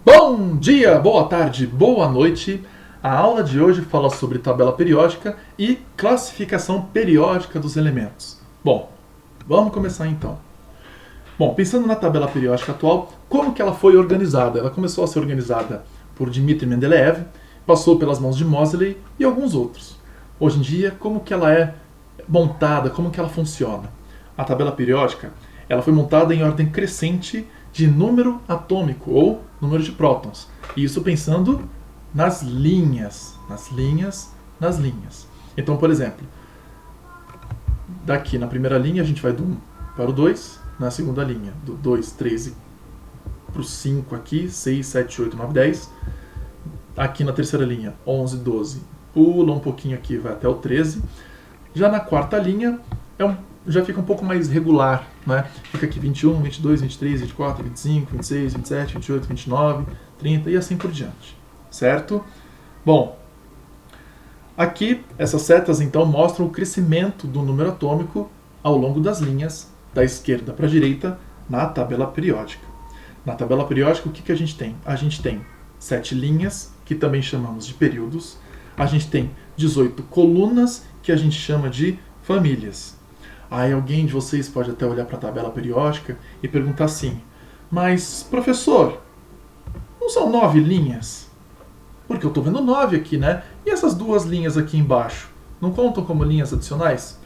Bom dia, boa tarde, boa noite. A aula de hoje fala sobre tabela periódica e classificação periódica dos elementos. Bom, vamos começar então. Bom, pensando na tabela periódica atual, como que ela foi organizada? Ela começou a ser organizada por Dmitri Mendeleev, passou pelas mãos de Moseley e alguns outros. Hoje em dia, como que ela é montada, como que ela funciona? A tabela periódica, ela foi montada em ordem crescente de número atômico ou número de prótons. E isso pensando nas linhas. Então, por exemplo, daqui na primeira linha a gente vai do 1 para o 2, na segunda linha do 2, 3 para o 5 aqui, 6, 7, 8, 9, 10. Aqui na terceira linha, 11, 12, pula um pouquinho aqui, vai até o 13. Já na quarta linha, já fica um pouco mais regular, né? Fica aqui 21, 22, 23, 24, 25, 26, 27, 28, 29, 30 e assim por diante, certo? Bom, aqui essas setas então mostram o crescimento do número atômico ao longo das linhas, da esquerda para a direita, na tabela periódica. Na tabela periódica, o que a gente tem? A gente tem 7 linhas, que também chamamos de períodos. A gente tem 18 colunas, que a gente chama de famílias. Aí alguém de vocês pode até olhar para a tabela periódica e perguntar assim: mas, professor, não são 9 linhas? Porque eu estou vendo 9 aqui, né? E essas duas linhas aqui embaixo, não contam como linhas adicionais?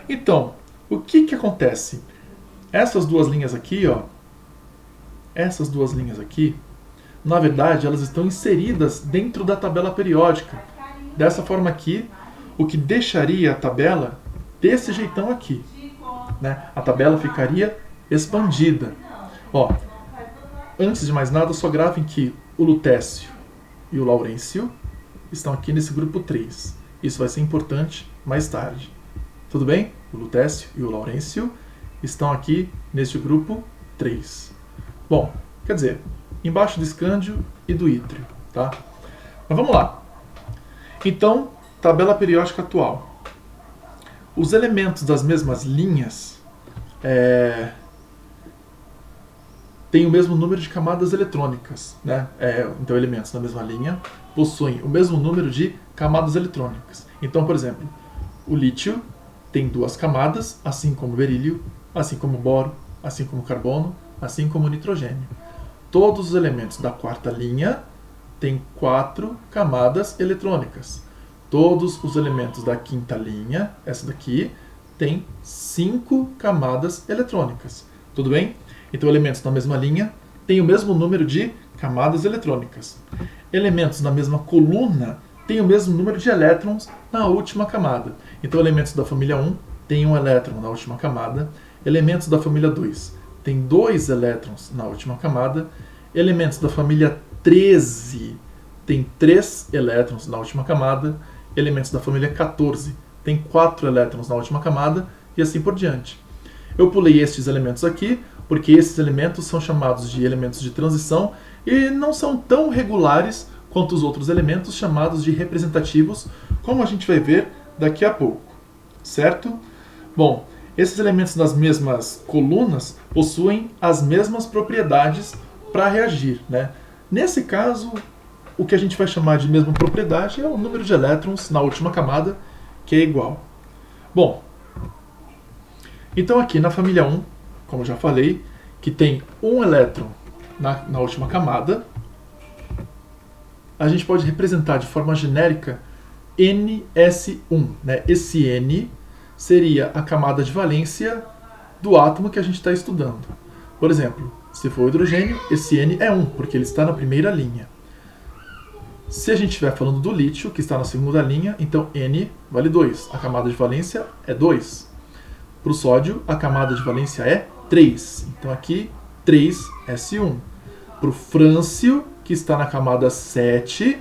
Então, o que acontece? Essas duas linhas aqui, ó, na verdade, elas estão inseridas dentro da tabela periódica. Dessa forma aqui, o que deixaria a tabela desse jeitão aqui, né? A tabela ficaria expandida. Ó, antes de mais nada, só gravem que o lutécio e o laurêncio estão aqui nesse grupo 3. Isso vai ser importante mais tarde. Tudo bem? O lutécio e o laurêncio estão aqui neste grupo 3. Bom, quer dizer, embaixo do escândio e do ítrio, tá? Mas vamos lá. Então, tabela periódica atual. Os elementos das mesmas linhas têm o mesmo número de camadas eletrônicas, né? Então, elementos da mesma linha possuem o mesmo número de camadas eletrônicas. Então, por exemplo, o lítio tem 2 camadas, assim como o berílio, assim como o boro, assim como o carbono, assim como o nitrogênio. Todos os elementos da quarta linha têm 4 camadas eletrônicas. Todos os elementos da quinta linha, essa daqui, tem 5 camadas eletrônicas. Tudo bem? Então, elementos na mesma linha têm o mesmo número de camadas eletrônicas. Elementos na mesma coluna têm o mesmo número de elétrons na última camada. Então, elementos da família 1 têm 1 elétron na última camada. Elementos da família 2 têm 2 elétrons na última camada. Elementos da família 13 têm 3 elétrons na última camada. Elementos da família 14 têm 4 elétrons na última camada e assim por diante. Eu pulei estes elementos aqui porque esses elementos são chamados de elementos de transição e não são tão regulares quanto os outros elementos chamados de representativos, como a gente vai ver daqui a pouco, certo? Bom, esses elementos das mesmas colunas possuem as mesmas propriedades para reagir, né? Nesse caso, o que a gente vai chamar de mesma propriedade é o número de elétrons na última camada, que é igual. Bom, então aqui na família 1, como eu já falei, que tem 1 elétron na última camada, a gente pode representar de forma genérica NS1, né? Esse N seria a camada de valência do átomo que a gente está estudando. Por exemplo, se for hidrogênio, esse N é 1, porque ele está na primeira linha. Se a gente estiver falando do lítio, que está na segunda linha, então N vale 2. A camada de valência é 2. Para o sódio, a camada de valência é 3. Então aqui, 3S1. Para o frâncio, que está na camada 7,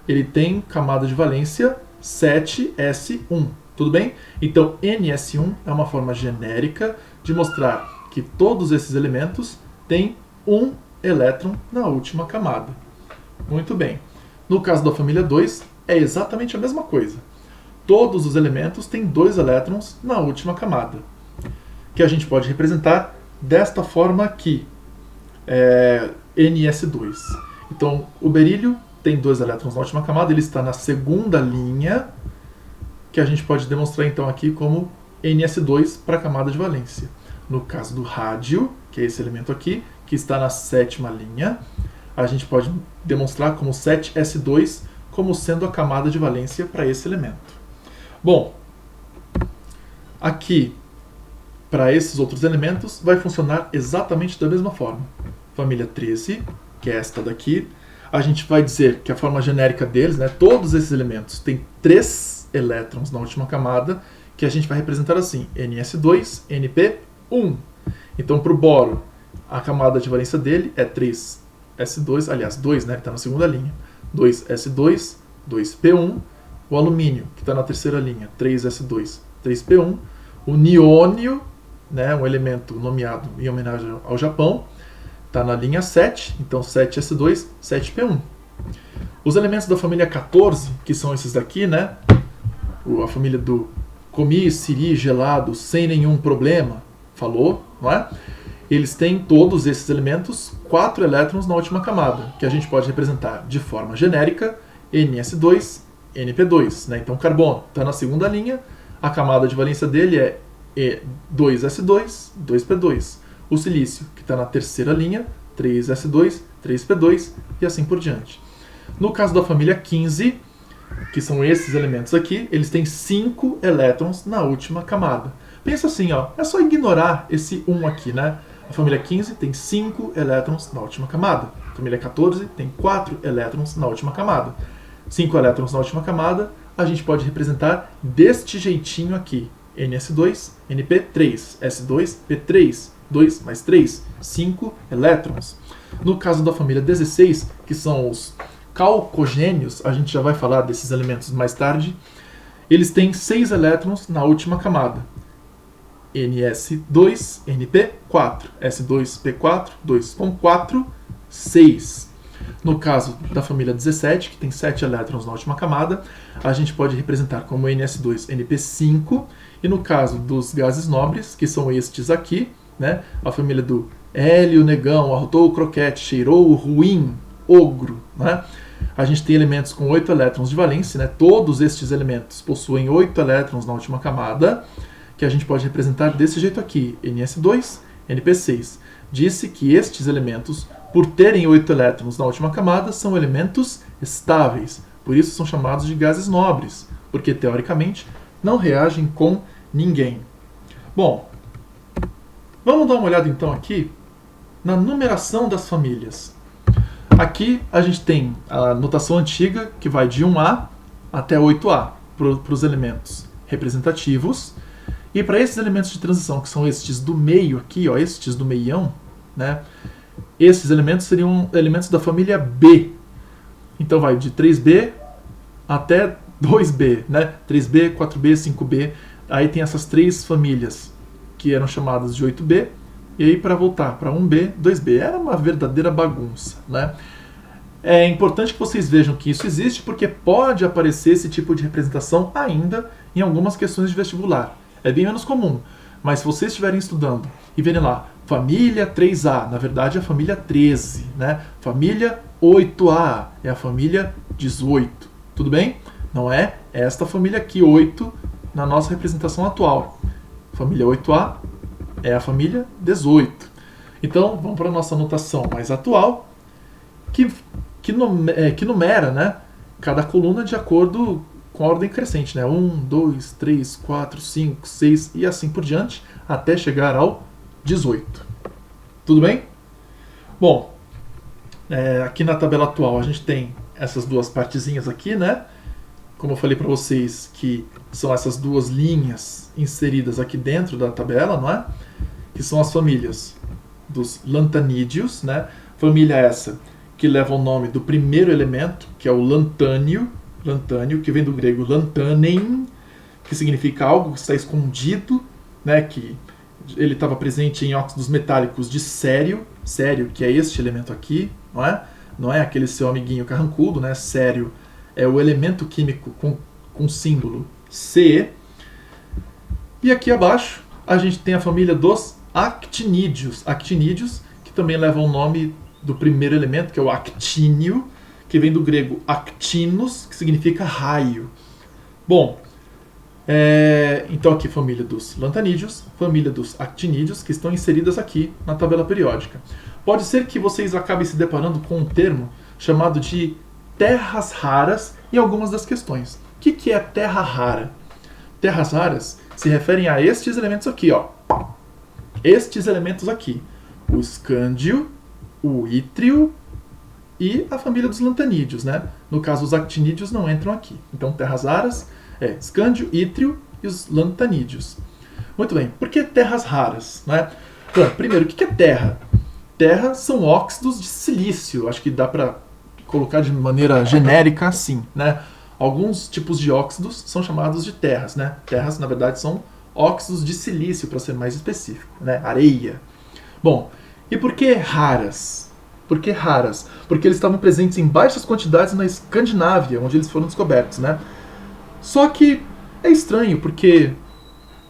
ele tem camada de valência 7S1. Tudo bem? Então, NS1 é uma forma genérica de mostrar que todos esses elementos têm 1 elétron na última camada. Muito bem. No caso da família 2, é exatamente a mesma coisa. Todos os elementos têm 2 elétrons na última camada, que a gente pode representar desta forma aqui. Ns2. Então, o berílio tem 2 elétrons na última camada, ele está na segunda linha, que a gente pode demonstrar então aqui como Ns2 para a camada de valência. No caso do rádio, que é esse elemento aqui, que está na sétima linha, a gente pode demonstrar como 7s2 como sendo a camada de valência para esse elemento. Bom, aqui, para esses outros elementos, vai funcionar exatamente da mesma forma. Família 13, que é esta daqui, a gente vai dizer que a forma genérica deles, né, todos esses elementos têm 3 elétrons na última camada, que a gente vai representar assim, Ns2, Np1. Então, para o boro, a camada de valência dele é 3s2, aliás, 2, né, ele está na segunda linha, 2s2, 2p1, o alumínio, que está na terceira linha, 3s2, 3p1, o niônio, né, um elemento nomeado em homenagem ao Japão, está na linha 7, então 7s2, 7p1. Os elementos da família 14, que são esses daqui, né, a família do comi siri gelado sem nenhum problema, falou, não é? Eles têm todos esses elementos 4 elétrons na última camada, que a gente pode representar de forma genérica Ns2, Np2. Né? Então, o carbono está na segunda linha, a camada de valência dele é E2s2, 2p2. O silício, que está na terceira linha, 3s2, 3p2 e assim por diante. No caso da família 15, que são esses elementos aqui, eles têm 5 elétrons na última camada. Pensa assim, ó, é só ignorar esse 1 aqui, né? A família 15 tem 5 elétrons na última camada. A família 14 tem 4 elétrons na última camada. 5 elétrons na última camada, a gente pode representar deste jeitinho aqui. Ns2, Np3, S2, P3, 2 mais 3, 5 elétrons. No caso da família 16, que são os calcogênios, a gente já vai falar desses elementos mais tarde, eles têm 6 elétrons na última camada. Ns2, Np4, S2P4, 2 com 4, 6. No caso da família 17, que tem 7 elétrons na última camada, a gente pode representar como Ns2, Np5. E no caso dos gases nobres, que são estes aqui, né, a família do hélio, negão, arrotou, croquete, cheirou, ruim, ogro, né, a gente tem elementos com 8 elétrons de valência, né, todos estes elementos possuem 8 elétrons na última camada, que a gente pode representar desse jeito aqui, Ns2, Np6. Disse que estes elementos, por terem 8 elétrons na última camada, são elementos estáveis. Por isso são chamados de gases nobres, porque teoricamente não reagem com ninguém. Bom, vamos dar uma olhada então aqui na numeração das famílias. Aqui a gente tem a notação antiga, que vai de 1A até 8A, para os elementos representativos. E para esses elementos de transição, que são estes do meio aqui, ó, estes do meião, né, esses elementos seriam elementos da família B. Então vai de 3B até 2B, né? 3B, 4B, 5B. Aí tem essas 3 famílias que eram chamadas de 8B. E aí para voltar para 1B, 2B. Era uma verdadeira bagunça, né? É importante que vocês vejam que isso existe porque pode aparecer esse tipo de representação ainda em algumas questões de vestibular. É bem menos comum, mas se vocês estiverem estudando e verem lá, família 3A, na verdade é a família 13, né? Família 8A é a família 18, tudo bem? Não é esta família aqui, 8, na nossa representação atual. Família 8A é a família 18. Então, vamos para a nossa notação mais atual, que numera, né, cada coluna de acordo com a ordem crescente, né? 1, 2, 3, 4, 5, 6 e assim por diante, até chegar ao 18. Tudo bem? Bom, aqui na tabela atual a gente tem essas duas partezinhas aqui, né? Como eu falei para vocês, que são essas duas linhas inseridas aqui dentro da tabela, não é? Que são as famílias dos lantanídeos, né? Família essa que leva o nome do primeiro elemento, que é o lantânio, que vem do grego lantanen, que significa algo que está escondido, né, que ele estava presente em óxidos metálicos de sério, que é este elemento aqui, não é? Não é aquele seu amiguinho carrancudo, né? Sério é o elemento químico com símbolo Ce. E aqui abaixo a gente tem a família dos actinídeos, que também levam o nome do primeiro elemento, que é o actínio, que vem do grego actinos, que significa raio. Bom, então aqui família dos lantanídeos, família dos actinídeos, que estão inseridas aqui na tabela periódica. Pode ser que vocês acabem se deparando com um termo chamado de terras raras em algumas das questões. O que é terra rara? Terras raras se referem a estes elementos aqui, ó. Estes elementos aqui. O escândio, o ítrio e a família dos lantanídeos, né? No caso, os actinídeos não entram aqui. Então, terras raras é escândio, ítrio e os lantanídeos. Muito bem. Por que terras raras, né? Bom, primeiro, o que é terra? Terra são óxidos de silício. Acho que dá para colocar de maneira genérica assim, né? Alguns tipos de óxidos são chamados de terras, né? Terras, na verdade, são óxidos de silício, para ser mais específico, né? Areia. Bom, e por que raras? Por que raras? Porque eles estavam presentes em baixas quantidades na Escandinávia, onde eles foram descobertos, né? Só que é estranho, porque...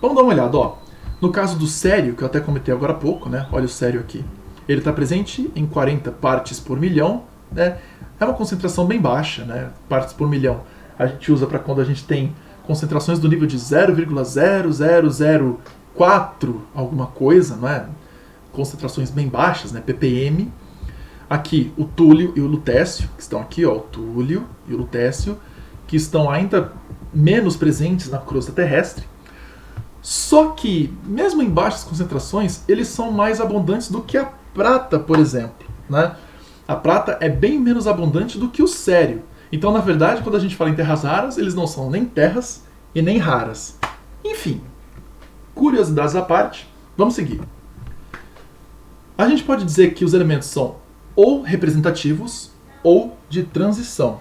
Vamos dar uma olhada, ó. No caso do sério, que eu até comentei agora há pouco, né? Olha o sério aqui. Ele está presente em 40 partes por milhão, né? É uma concentração bem baixa, né? Partes por milhão. A gente usa para quando a gente tem concentrações do nível de 0,0004 alguma coisa, não é? Concentrações bem baixas, né? ppm. Aqui o túlio e o lutécio, que estão aqui, ó, o túlio e o lutécio, que estão ainda menos presentes na crosta terrestre. Só que, mesmo em baixas concentrações, eles são mais abundantes do que a prata, por exemplo, né? A prata é bem menos abundante do que o sério. Então, na verdade, quando a gente fala em terras raras, eles não são nem terras e nem raras. Enfim, curiosidades à parte, vamos seguir. A gente pode dizer que os elementos são ou representativos ou de transição.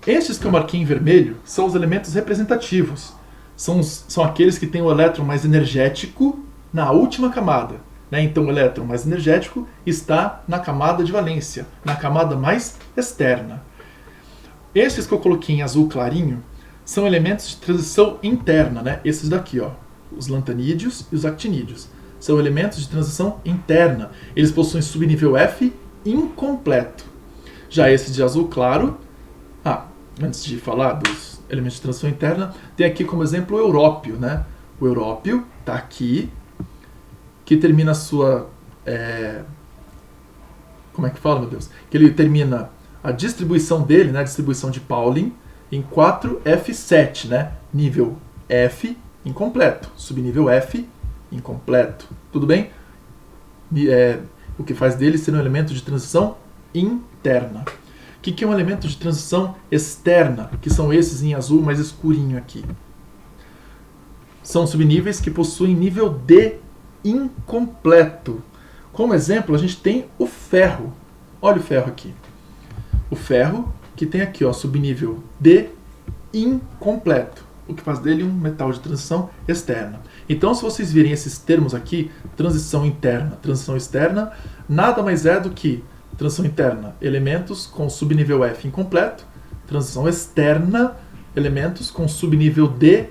Estes que eu marquei em vermelho são os elementos representativos. São aqueles que têm o elétron mais energético na última camada, né? Então o elétron mais energético está na camada de valência, na camada mais externa. Esses que eu coloquei em azul clarinho são elementos de transição interna, né? Esses daqui, ó, os lantanídeos e os actinídeos. São elementos de transição interna. Eles possuem subnível F incompleto. Já esse de azul claro, antes de falar dos elementos de transição interna, tem aqui como exemplo o európio, né? O európio está aqui, que termina a sua... como é que fala, meu Deus? Que ele termina a distribuição dele, né? A distribuição de Pauling, em 4F7, né? Nível F incompleto, subnível F incompleto. Tudo bem? O que faz dele ser um elemento de transição interna. O que é um elemento de transição externa? Que são esses em azul mais escurinho aqui. São subníveis que possuem nível D incompleto. Como exemplo, a gente tem o ferro. Olha o ferro aqui. O ferro que tem aqui, ó, subnível D incompleto. O que faz dele um metal de transição externa. Então, se vocês virem esses termos aqui, transição interna, transição externa, nada mais é do que transição interna, elementos com subnível F incompleto, transição externa, elementos com subnível D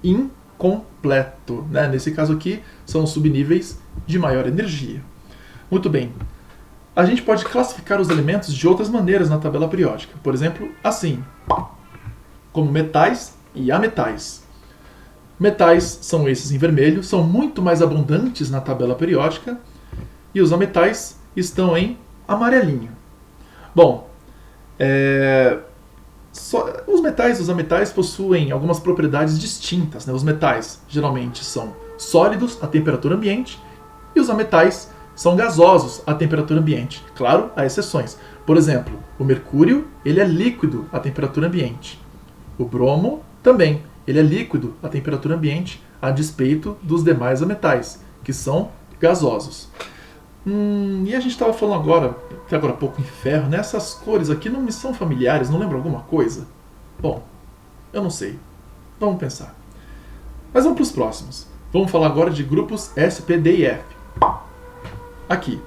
incompleto, né? Nesse caso aqui, são os subníveis de maior energia. Muito bem. A gente pode classificar os elementos de outras maneiras na tabela periódica. Por exemplo, assim, como metais e ametais. Metais são esses em vermelho, são muito mais abundantes na tabela periódica, e os ametais estão em amarelinho. Bom, os metais e os ametais possuem algumas propriedades distintas, né? Os metais geralmente são sólidos à temperatura ambiente e os ametais são gasosos à temperatura ambiente. Claro, há exceções. Por exemplo, o mercúrio ele é líquido à temperatura ambiente. O bromo também, ele é líquido à temperatura ambiente, a despeito dos demais ametais, que são gasosos. E a gente estava falando até agora há pouco em ferro, né? Essas cores aqui não me são familiares, não lembram alguma coisa? Bom, eu não sei. Vamos pensar. Mas vamos para os próximos. Vamos falar agora de grupos S, P, D e F. Aqui.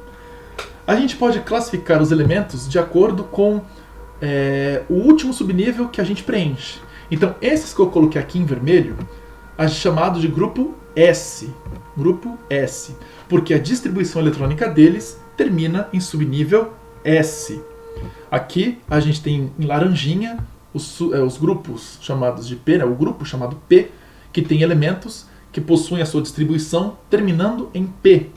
A gente pode classificar os elementos de acordo com o último subnível que a gente preenche. Então, esses que eu coloquei aqui em vermelho, é chamado de grupo S. Grupo S. Porque a distribuição eletrônica deles termina em subnível S. Aqui a gente tem em laranjinha os grupos chamados de P, né? O grupo chamado P, que tem elementos que possuem a sua distribuição terminando em P.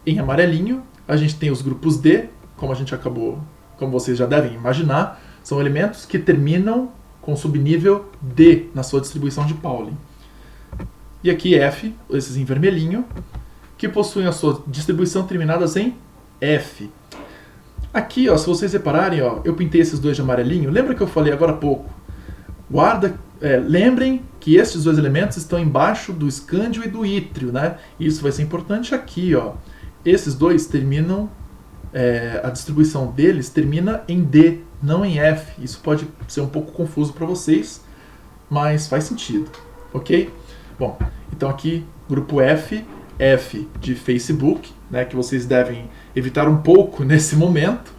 Em amarelinho, a gente tem os grupos D, como vocês já devem imaginar, são elementos que terminam com subnível D na sua distribuição de Pauling. E aqui F, esses em vermelhinho, que possuem a sua distribuição terminadas em F. Aqui, ó, se vocês repararem, ó, eu pintei esses dois de amarelinho. Lembra que eu falei agora há pouco? Lembrem que estes dois elementos estão embaixo do escândio e do ítrio, né? Isso vai ser importante aqui, ó. Esses dois terminam, a distribuição deles termina em D, não em F. Isso pode ser um pouco confuso para vocês, mas faz sentido, ok? Bom, então aqui, grupo F, F de Facebook, né, que vocês devem evitar um pouco nesse momento,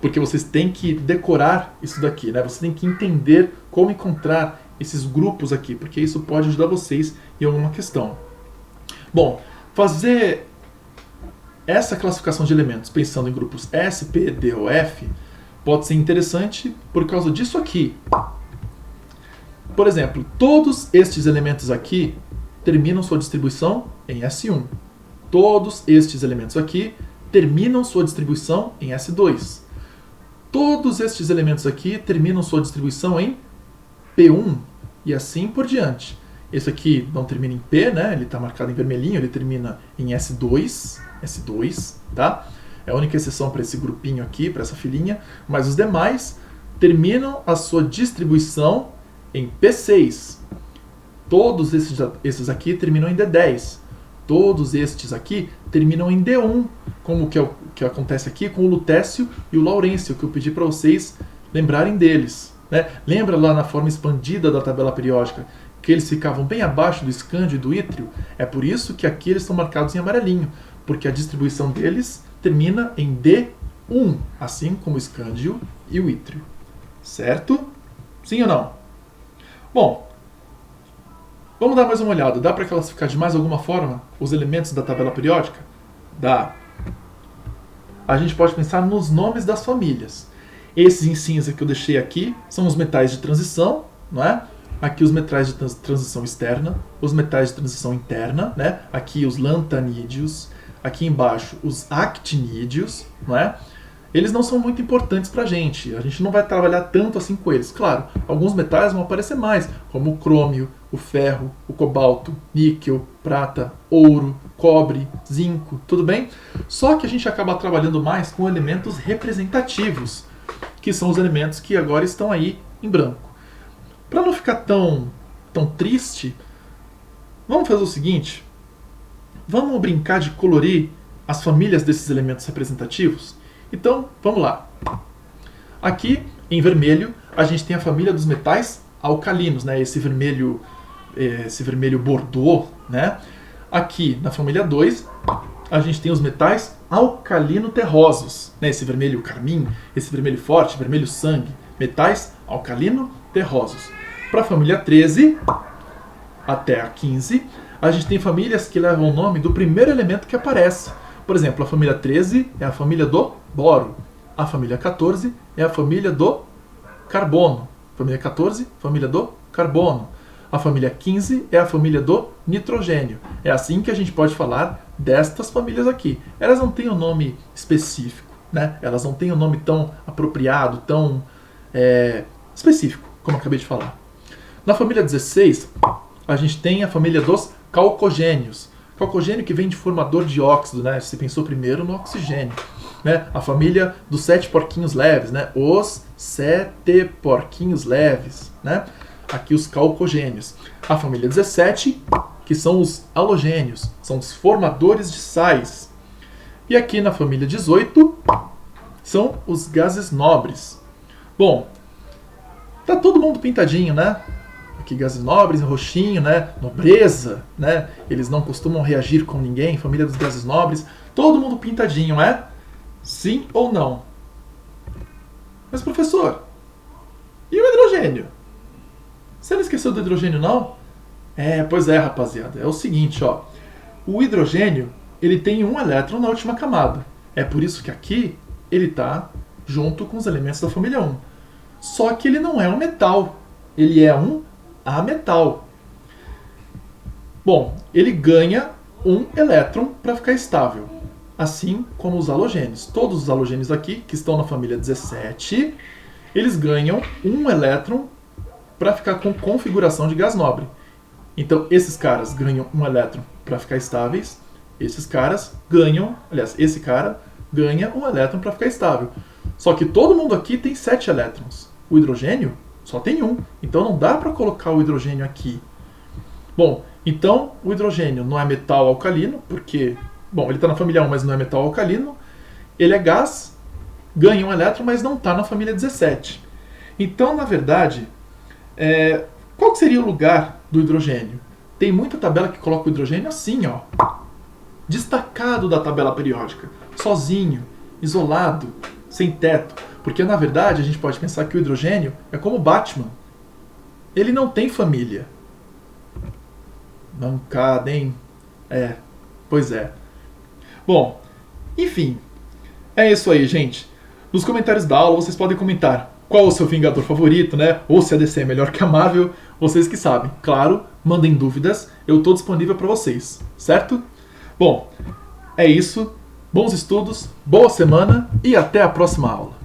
porque vocês têm que decorar isso daqui, né? Você tem que entender como encontrar esses grupos aqui, porque isso pode ajudar vocês em alguma questão. Bom, fazer essa classificação de elementos pensando em grupos S, P, D ou F pode ser interessante por causa disso aqui. Por exemplo, todos estes elementos aqui terminam sua distribuição em S1. Todos estes elementos aqui terminam sua distribuição em S2. Todos estes elementos aqui terminam sua distribuição em P1 e assim por diante. Esse aqui não termina em P, né? Ele está marcado em vermelhinho, ele termina em S2, tá? É a única exceção para esse grupinho aqui, para essa filinha, mas os demais terminam a sua distribuição em P6. Todos esses aqui terminam em D10. Todos estes aqui terminam em D1, como que acontece aqui com o lutécio e o laurêncio, que eu pedi para vocês lembrarem deles, né? Lembra lá na forma expandida da tabela periódica que eles ficavam bem abaixo do escândio e do ítrio? É por isso que aqui eles estão marcados em amarelinho, porque a distribuição deles termina em D1, assim como o escândio e o ítrio. Certo? Sim ou não? Bom, vamos dar mais uma olhada. Dá para classificar de mais alguma forma os elementos da tabela periódica? Dá. A gente pode pensar nos nomes das famílias. Esses em cinza que eu deixei aqui são os metais de transição, não é? Aqui os metais de transição externa, os metais de transição interna, né? Aqui os lantanídeos, aqui embaixo os actinídeos, não é? Eles não são muito importantes para a gente não vai trabalhar tanto assim com eles. Claro, alguns metais vão aparecer mais, como o crômio, o ferro, o cobalto, níquel, prata, ouro, cobre, zinco, tudo bem? Só que a gente acaba trabalhando mais com elementos representativos, que são os elementos que agora estão aí em branco. Para não ficar tão triste, vamos fazer o seguinte, vamos brincar de colorir as famílias desses elementos representativos? Então, vamos lá. Aqui, em vermelho, a gente tem a família dos metais alcalinos, né? Esse vermelho bordeaux, né? Aqui, na família 2, a gente tem os metais alcalino-terrosos, né? Esse vermelho carmim, esse vermelho forte, vermelho sangue. Metais alcalino-terrosos. Para a família 13 até a 15, a gente tem famílias que levam o nome do primeiro elemento que aparece. Por exemplo, a família 13 é a família do boro. A família 14 é a família do carbono. Família 14, família do carbono. A família 15 é a família do nitrogênio. É assim que a gente pode falar destas famílias aqui. Elas não têm um nome específico, né? Elas não têm um nome tão apropriado, tão específico, como eu acabei de falar. Na família 16, a gente tem a família dos calcogênios. Calcogênio que vem de formador de óxido, né? Você pensou primeiro no oxigênio, né? A família dos 7 porquinhos leves, né? Os 7 porquinhos leves, né? Aqui os calcogênios. A família 17, que são os halogênios, são os formadores de sais. E aqui na família 18, são os gases nobres. Bom, tá todo mundo pintadinho, né? Aqui gases nobres, roxinho, né? Nobreza, né? Eles não costumam reagir com ninguém, família dos gases nobres. Todo mundo pintadinho, é? Sim ou não? Mas professor, e o hidrogênio? Você não esqueceu do hidrogênio, não? Pois é, rapaziada. É o seguinte, ó. O hidrogênio, ele tem um elétron na última camada. É por isso que aqui ele está junto com os elementos da família 1. Só que ele não é um metal, ele é um ametal. Bom, ele ganha um elétron para ficar estável, assim como os halogênios. Todos os halogênios aqui, que estão na família 17, eles ganham um elétron para ficar com configuração de gás nobre. Então, esses caras ganham um elétron para ficar estáveis, esses caras ganham, aliás, esse cara ganha um elétron para ficar estável. Só que todo mundo aqui tem 7 elétrons. O hidrogênio só tem um, então não dá para colocar o hidrogênio aqui. Bom, então o hidrogênio não é metal alcalino, porque, bom, ele está na família 1, mas não é metal alcalino. Ele é gás, ganha um elétron, mas não está na família 17. Então, na verdade, qual que seria o lugar do hidrogênio? Tem muita tabela que coloca o hidrogênio assim, ó, destacado da tabela periódica, sozinho, isolado, sem teto. Porque, na verdade, a gente pode pensar que o hidrogênio é como o Batman. Ele não tem família. Mancada, hein? Pois é. Bom, enfim, é isso aí, gente. Nos comentários da aula vocês podem comentar qual o seu Vingador favorito, né? Ou se a DC é melhor que a Marvel, vocês que sabem. Claro, mandem dúvidas, eu estou disponível para vocês, certo? Bom, é isso. Bons estudos, boa semana e até a próxima aula.